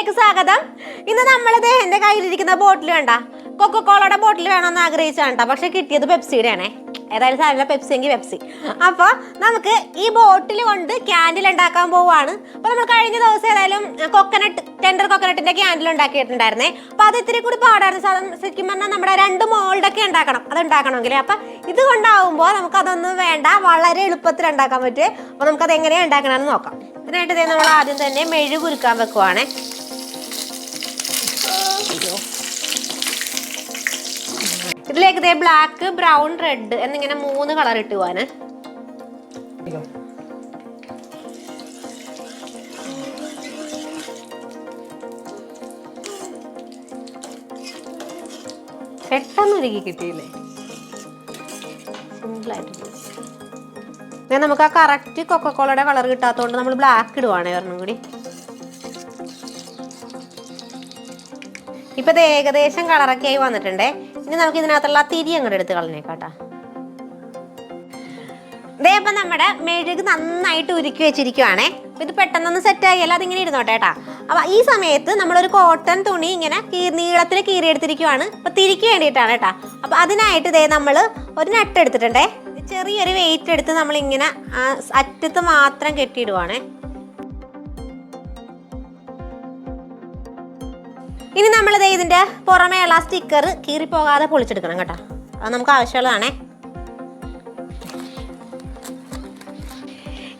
വീഡിയോയിലേക്ക് സ്വാഗതം. ഇന്ന് നമ്മളിത് എൻ്റെ കയ്യിലിരിക്കുന്ന ബോട്ടിൽ വേണ്ട കൊക്കക്കോളയുടെ ബോട്ടിൽ വേണമെന്ന് ആഗ്രഹിച്ചാണ് കേട്ടോ. പക്ഷെ കിട്ടിയത് പെപ്സിയുടെ ആണേ. ഏതായാലും സാധനം പെപ്സി എങ്കിൽ പെപ്സി. അപ്പോൾ നമുക്ക് ഈ ബോട്ടിൽ കൊണ്ട് ക്യാൻഡിൽ ഉണ്ടാക്കാൻ പോവുകയാണ്. അപ്പോൾ നമ്മൾ കഴിഞ്ഞ ദിവസം ഏതായാലും ടെൻഡർ കൊക്കനട്ടിൻ്റെ ക്യാൻഡിൽ ഉണ്ടാക്കിയിട്ടുണ്ടായിരുന്നേ. അപ്പോൾ അത് ഇത്തിരി കൂടി പാടായിരുന്നു. ശരിക്കും പറഞ്ഞാൽ നമ്മുടെ 2 മോൾഡൊക്കെ ഉണ്ടാക്കണം അത് ഉണ്ടാക്കണമെങ്കിൽ. അപ്പം ഇത് കൊണ്ടാവുമ്പോൾ നമുക്കതൊന്നും വേണ്ട, വളരെ എളുപ്പത്തിൽ ഉണ്ടാക്കാൻ പറ്റും. അപ്പോൾ നമുക്കത് എങ്ങനെയാണ് ഉണ്ടാക്കണമെന്ന് നോക്കാം. ഇതിനായിട്ട് നമ്മൾ ആദ്യം തന്നെ മെഴുകുരുക്കാൻ വെക്കുവാണേ. ഇതിലേക്ക് ഇതേ ബ്ലാക്ക്, ബ്രൗൺ, റെഡ് എന്നിങ്ങനെ 3 കളർ ഇട്ട് പോവാന്. പെട്ടെന്ന് ഒരുക്കി കിട്ടിയില്ലേ, സിമ്പിളായിട്ട്. നമുക്ക് ആ കറക്റ്റ് കൊക്കക്കോളയുടെ കളർ കിട്ടാത്തതുകൊണ്ട് നമ്മൾ ബ്ലാക്ക് ഇടുവാണേ ഒരെണ്ണം കൂടി. ഇപ്പൊ ഇത് ഏകദേശം കളറൊക്കെ ആയി വന്നിട്ടുണ്ടേ. ഇനി നമുക്ക് ഇതിനകത്തുള്ള തിരി അങ്ങോട്ട് എടുത്ത് കളഞ്ഞേക്കാട്ടാ. ഇതേപ്പം നമ്മുടെ മെഴുക് നന്നായിട്ട് ഉരുക്കി വെച്ചിരിക്കുവാണേ. അപ്പൊ ഇത് പെട്ടെന്നൊന്ന് സെറ്റ് ആയില്ല, അതിങ്ങനെ ഇരുന്നോട്ടെ കേട്ടാ. അപ്പൊ ഈ സമയത്ത് നമ്മളൊരു കോട്ടൺ തുണി ഇങ്ങനെ നീളത്തിൽ കീറിയെടുത്തിരിക്കുവാണ്. അപ്പൊ തിരിക്ക് വേണ്ടിയിട്ടാണ് കേട്ടാ. അപ്പൊ അതിനായിട്ട് ഇതേ നമ്മൾ ഒരു നട്ട് എടുത്തിട്ടുണ്ടേ. ചെറിയൊരു വെയിറ്റ് എടുത്ത് നമ്മളിങ്ങനെ അറ്റത്ത് മാത്രം കെട്ടിയിടുവാണേ. ഇനി നമ്മളിത് ഇതിൻ്റെ പുറമേയുള്ള സ്റ്റിക്കർ കീറിപ്പോകാതെ പൊളിച്ചെടുക്കണം കേട്ടോ. അത് നമുക്ക് ആവശ്യമുള്ളതാണേ.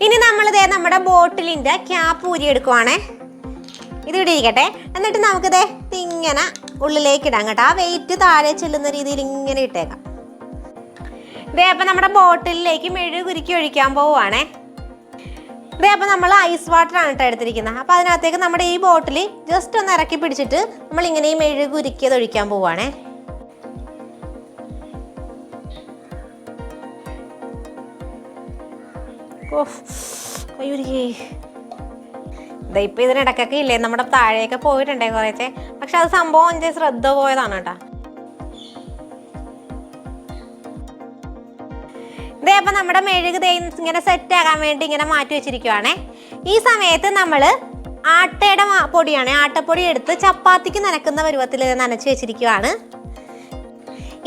ഇനി നമ്മളിതേ നമ്മുടെ ബോട്ടിലിൻ്റെ ക്യാപ്പ് ഊരിയെടുക്കുവാണേ. ഇത് ഇവിടെ ഇരിക്കട്ടെ. എന്നിട്ട് നമുക്കിതേ ഇങ്ങനെ ഉള്ളിലേക്ക് ഇടാം കേട്ടോ. ആ വെയിറ്റ് താഴെ ചെല്ലുന്ന രീതിയിൽ ഇങ്ങനെ ഇട്ടേക്കാം. ഇതേ അപ്പം നമ്മുടെ ബോട്ടിലേക്ക് മെഴുകുരുക്കി ഒഴിക്കാൻ പോവുകയാണേ. ഇതേ അപ്പം നമ്മൾ ഐസ് വാട്ടറാണ് കേട്ടോ എടുത്തിരിക്കുന്നത്. അപ്പം അതിനകത്തേക്ക് നമ്മുടെ ഈ ബോട്ടിൽ ജസ്റ്റ് ഒന്ന് ഇറക്കി പിടിച്ചിട്ട് നമ്മളിങ്ങനെ ഈ മെഴുകുരുക്കിയത് ഒഴിക്കാൻ പോവുകയാണേ. ഇപ്പം ഇതിനിടക്കൊക്കെ ഇല്ലേ നമ്മുടെ താഴെയൊക്കെ പോയിട്ടുണ്ടേ കുറേച്ചേ. പക്ഷെ അത് സംഭവം എൻ്റെ ശ്രദ്ധ പോയതാണ് കേട്ടോ. ഇതേ അപ്പം നമ്മുടെ മെഴുക് ഇങ്ങനെ സെറ്റ് ആകാൻ വേണ്ടി ഇങ്ങനെ മാറ്റി വെച്ചിരിക്കുവാണേ. ഈ സമയത്ത് നമ്മൾ ആട്ടയുടെ പൊടിയാണ്, ആട്ടപ്പൊടി എടുത്ത് ചപ്പാത്തിക്ക് നനക്കുന്ന പരുവത്തിൽ നനച്ച് വെച്ചിരിക്കുവാണ്.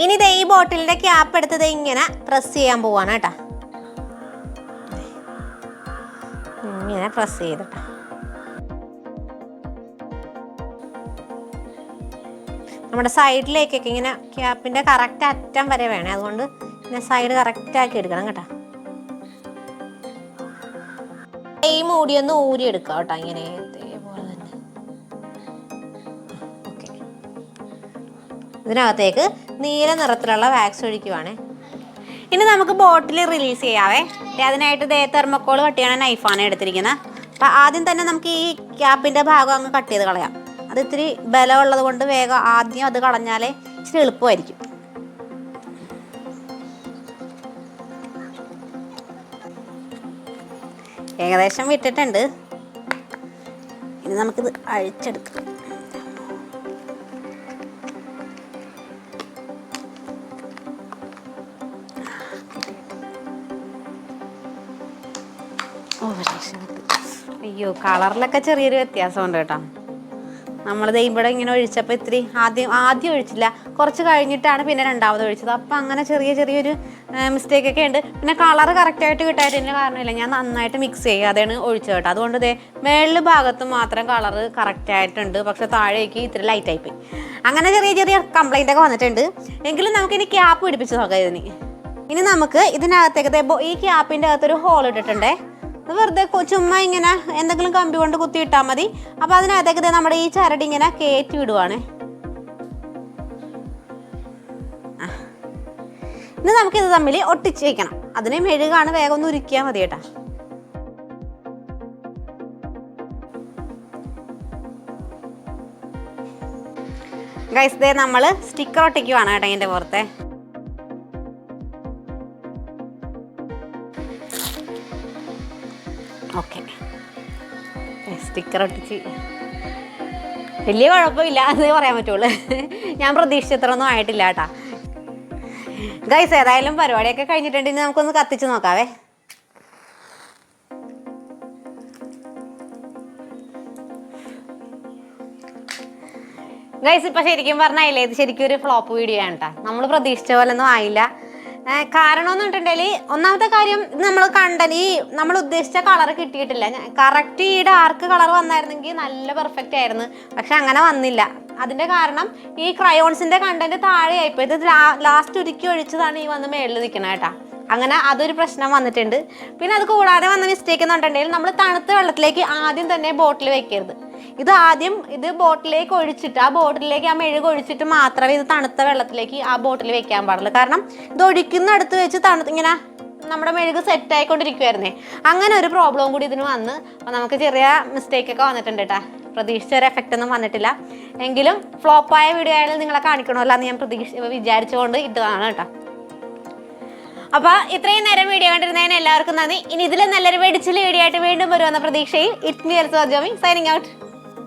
ഇനി ദേ ഈ ബോട്ടിലിൻ്റെ ക്യാപ്പ് എടുത്തത് ഇങ്ങനെ പ്രസ് ചെയ്യാൻ പോവാണ് കേട്ടോ. ഇങ്ങനെ പ്രസ് ചെയ്തിട്ടാ. നമ്മുടെ സൈഡിലേക്കൊക്കെ ഇങ്ങനെ ക്യാപ്പിൻ്റെ കറക്റ്റ് അറ്റം വരെ വേണേ. അതുകൊണ്ട് സൈഡ് കറക്റ്റ് ആക്കി എടുക്കണം കേട്ടോ. ഈ മൂടിയൊന്ന് ഊരി എടുക്കാം കേട്ടോ. ഇങ്ങനെ ഇതേപോലെ തന്നെ. ഓക്കെ, ഇതിനകത്തേക്ക് നീല നിറത്തിലുള്ള വാക്സ് ഒഴിക്കുവാണേ. ഇനി നമുക്ക് ബോട്ടിൽ റിലീസ് ചെയ്യാവേ. അതിനായിട്ട് തെർമോക്കോൾ കട്ട് ചെയ്യണ നൈഫാണ് എടുത്തിരിക്കുന്നത്. അപ്പം ആദ്യം തന്നെ നമുക്ക് ഈ ക്യാപ്പിൻ്റെ ഭാഗം അങ്ങ് കട്ട് ചെയ്ത് കളയാം. അത് ഇത്തിരി ബലമുള്ളത് കൊണ്ട് വേഗം ആദ്യം അത് കളഞ്ഞാലേ ഇച്ചിരി എളുപ്പമായിരിക്കും. ഏകദേശം വിട്ടിട്ടുണ്ട്. ഇനി നമുക്കിത് അഴിച്ചെടുക്കാം. അയ്യോ, കളറിലൊക്കെ ചെറിയൊരു വ്യത്യാസമുണ്ട് കേട്ടോ. നമ്മളിത് ഇവിടെ ഇങ്ങനെ ഒഴിച്ചപ്പോൾ ഇത്തിരി ആദ്യം ഒഴിച്ചില്ല, കുറച്ച് കഴിഞ്ഞിട്ടാണ് പിന്നെ രണ്ടാമത് ഒഴിച്ചത്. അപ്പം അങ്ങനെ ചെറിയൊരു മിസ്റ്റേക്കൊക്കെ ഉണ്ട്. പിന്നെ കളർ കറക്റ്റായിട്ട് കിട്ടാത്തതിൻ്റെ കാരണമില്ല, ഞാൻ നന്നായിട്ട് മിക്സ് ചെയ്യാതെയാണ് ഒഴിച്ചത് കേട്ടോ. അതുകൊണ്ട് ഇതേ മേളിൽ ഭാഗത്ത് മാത്രം കളർ കറക്റ്റായിട്ടുണ്ട്, പക്ഷെ താഴേക്ക് ഇത്തിരി ലൈറ്റായിപ്പോയി. അങ്ങനെ ചെറിയ കംപ്ലൈൻ്റ് ഒക്കെ വന്നിട്ടുണ്ട്. എങ്കിലും നമുക്കിനി ക്യാപ്പ് പിടിപ്പിച്ച് നോക്കാം ഇതിന്. ഇനി നമുക്ക് ഇതിനകത്തേക്ക് ഈ ക്യാപ്പിൻ്റെ അകത്തൊരു ഹോൾ ഇട്ടിട്ടുണ്ടേ. വെറുതെ ചുമ്മാ ഇങ്ങനെ എന്തെങ്കിലും കമ്പി കൊണ്ട് കുത്തിയിട്ടാൽ മതി. അപ്പോൾ അതിനകത്തേക്ക് നമ്മുടെ ഈ ചരട് ഇങ്ങനെ കയറ്റി വിടുവാണ്. ഇനി നമുക്കിത് തമ്മിൽ ഒട്ടിച്ച് വയ്ക്കണം. അതിന് മെഴുകാണ്, വേഗം ഒന്ന് ഉരുക്കിയാൽ മതി കേട്ടാ. ഗൈസ്, ദേ നമ്മൾ സ്റ്റിക്കർ ഒട്ടിക്കുവാണ് കേട്ടോ ഇതിൻ്റെ പുറത്തെ. ഓക്കെ, സ്റ്റിക്കർ ഒട്ടിച്ച് വലിയ കുഴപ്പമില്ല എന്നേ പറയാൻ പറ്റുള്ളൂ. ഞാൻ പ്രതീക്ഷിച്ചത്രയൊന്നും ആയിട്ടില്ല കേട്ടാ. ഗൈസ്, ഏതായാലും പരിപാടിയൊക്കെ കഴിഞ്ഞിട്ടുണ്ടെങ്കിൽ നമുക്കൊന്ന് കത്തിച്ച് നോക്കാവേ. ഗൈസ് ഇപ്പൊ ശരിക്കും പറഞ്ഞാലേ ഇത് ശരിക്കും ഒരു ഫ്ലോപ്പ് വീഡിയോ ആണ് കേട്ടോ. നമ്മൾ പ്രതീക്ഷിച്ച പോലെ ഒന്നും ആയില്ല. കാരണം എന്ന് പറഞ്ഞിട്ടുണ്ടെങ്കിൽ ഒന്നാമത്തെ കാര്യം നമ്മൾ കണ്ടന്റ് ഈ നമ്മൾ ഉദ്ദേശിച്ച കളർ കിട്ടിയിട്ടില്ല. കറക്റ്റ് ഈ ഡാർക്ക് കളർ വന്നായിരുന്നെങ്കിൽ നല്ല പെർഫെക്റ്റ് ആയിരുന്നു. പക്ഷെ അങ്ങനെ വന്നില്ല. അതിന്റെ കാരണം ഈ ക്രയോൺസിന്റെ കണ്ടന്റ് താഴെയായിപ്പോ ഇത് ലാസ്റ്റ് ഉരുക്കി ഒഴിച്ചതാണ് ഈ വന്ന് മേളിൽ നിൽക്കണ കേട്ടാ. അങ്ങനെ അതൊരു പ്രശ്നം വന്നിട്ടുണ്ട്. പിന്നെ അത് കൂടാതെ വന്ന മിസ്റ്റേക്ക് എന്ന് പറഞ്ഞിട്ടുണ്ടെങ്കിൽ നമ്മൾ തണുത്ത വെള്ളത്തിലേക്ക് ആദ്യം തന്നെ ബോട്ടിൽ വെക്കരുത്. ഇത് ബോട്ടിലേക്ക് ഒഴിച്ചിട്ട് ആ ബോട്ടിലേക്ക് ആ മെഴുക് ഒഴിച്ചിട്ട് മാത്രമേ ഇത് തണുത്ത വെള്ളത്തിലേക്ക് ആ ബോട്ടിൽ വെക്കാൻ പാടുള്ളൂ. കാരണം ഇത് ഒഴിക്കുന്നിടത്ത് വെച്ച് ഇങ്ങനെ നമ്മുടെ മെഴുക് സെറ്റ് ആയിക്കൊണ്ടിരിക്കുവായിരുന്നേ. അങ്ങനെ ഒരു പ്രോബ്ലം കൂടി ഇതിന് വന്ന് നമുക്ക് ചെറിയ മിസ്റ്റേക്കൊക്കെ വന്നിട്ടുണ്ട് കേട്ടോ. പ്രതീക്ഷിച്ച ഒരു എഫക്റ്റ് ഒന്നും വന്നിട്ടില്ല. എങ്കിലും ഫ്ലോപ്പായ വീഡിയോ ആയാലും നിങ്ങളെ കാണിക്കണമല്ലോ എന്ന് ഞാൻ വിചാരിച്ചുകൊണ്ട് ഇട്ടതാണ് കേട്ടോ. അപ്പോൾ ഇത്രയും നേരം വീഡിയോ കണ്ടിരുന്നതിന് എല്ലാവർക്കും നന്ദി. ഇനി ഇതിൽ നല്ലൊരു വെടിച്ചിൽ വീഡിയോ ആയിട്ട് വീണ്ടും വരുമെന്ന പ്രതീക്ഷയിൽ it's me Elsa Jomy signing out.